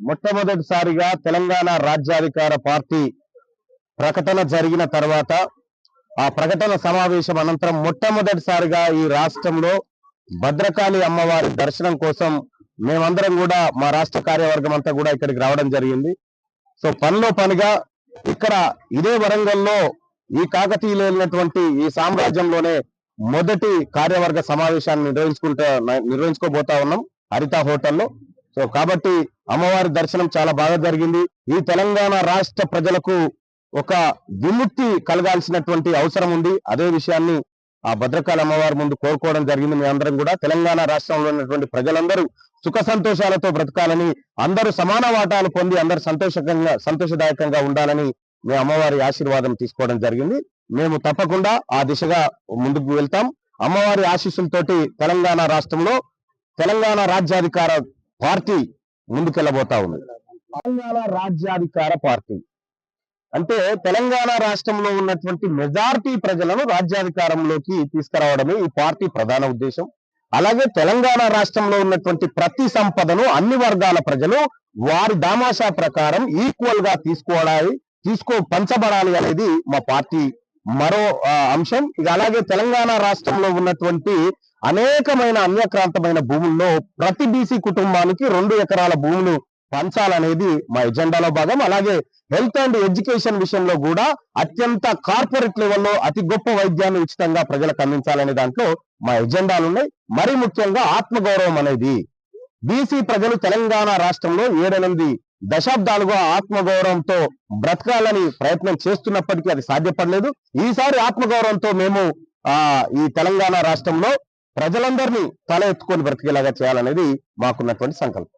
మొట్టమొదటిసారిగా తెలంగాణ రాజ్యాధికార పార్టీ ప్రకటన జరిగిన తర్వాత ఆ ప్రకటన సమావేశం అనంతరం మొట్టమొదటిసారిగా ఈ రాష్ట్రంలో భద్రకాళి అమ్మవారి దర్శనం కోసం మేమందరం కూడా మా రాష్ట్ర కార్యవర్గం అంతా కూడా ఇక్కడికి రావడం జరిగింది. సో పనిలో పనిగా ఇక్కడ ఇదే వరంగల్లో ఈ కాకతీయులు వెళ్ళినటువంటి ఈ సామ్రాజ్యంలోనే మొదటి కార్యవర్గ సమావేశాన్ని నిర్వహించుకోబోతా ఉన్నాం హరిత హోటల్లో. సో కాబట్టి అమ్మవారి దర్శనం చాలా బాగా జరిగింది. ఈ తెలంగాణ రాష్ట్ర ప్రజలకు ఒక విముక్తి కలగాల్సినటువంటి అవసరం ఉంది. అదే విషయాన్ని ఆ భద్రకాళి అమ్మవారి ముందు కోరుకోవడం జరిగింది. మీ అందరం కూడా తెలంగాణ రాష్ట్రంలో ఉన్నటువంటి ప్రజలందరూ సుఖ సంతోషాలతో బ్రతకాలని, అందరూ సమాన వాటాలు పొంది అందరూ సంతోషదాయకంగా ఉండాలని మేము అమ్మవారి ఆశీర్వాదం తీసుకోవడం జరిగింది. మేము తప్పకుండా ఆ దిశగా ముందుకు వెళ్తాం. అమ్మవారి ఆశీస్సులతోటి తెలంగాణ రాష్ట్రంలో తెలంగాణ రాజ్యాధికార పార్టీ ముందుకెళ్ళబోతా ఉంది. తెలంగాణ రాజ్యాధికార పార్టీ అంటే తెలంగాణ రాష్ట్రంలో ఉన్నటువంటి మెజారిటీ ప్రజలను రాజ్యాధికారంలోకి తీసుకురావడమే ఈ పార్టీ ప్రధాన ఉద్దేశం. అలాగే తెలంగాణ రాష్ట్రంలో ఉన్నటువంటి ప్రతి సంపదను అన్ని వర్గాల ప్రజలు వారి దామాషా ప్రకారం ఈక్వల్ గా పంచబడాలి అనేది మా పార్టీ మరో అంశం. ఇక అలాగే తెలంగాణ రాష్ట్రంలో ఉన్నటువంటి అనేకమైన అన్యక్రాంతమైన భూముల్లో ప్రతి బీసీ కుటుంబానికి 2 ఎకరాల భూములు పంచాలనేది మా ఎజెండాలో భాగం. అలాగే హెల్త్ అండ్ ఎడ్యుకేషన్ విషయంలో కూడా అత్యంత కార్పొరేట్ లెవెల్లో అతి గొప్ప వైద్యాన్ని ఉచితంగా ప్రజలకు అందించాలనే దాంట్లో మా ఎజెండాలు ఉన్నాయి. మరీ ముఖ్యంగా ఆత్మగౌరవం అనేది బీసీ ప్రజలు తెలంగాణ రాష్ట్రంలో 7-8 దశాబ్దాలుగా ఆత్మగౌరవంతో బ్రతకాలని ప్రయత్నం చేస్తున్నప్పటికీ అది సాధ్యపడలేదు. ఈసారి ఆత్మగౌరవంతో మేము ఈ తెలంగాణ రాష్ట్రంలో ప్రజలందరినీ తల ఎత్తుకొని బ్రతికేలాగా చేయాలనేది మాకున్నటువంటి సంకల్పం.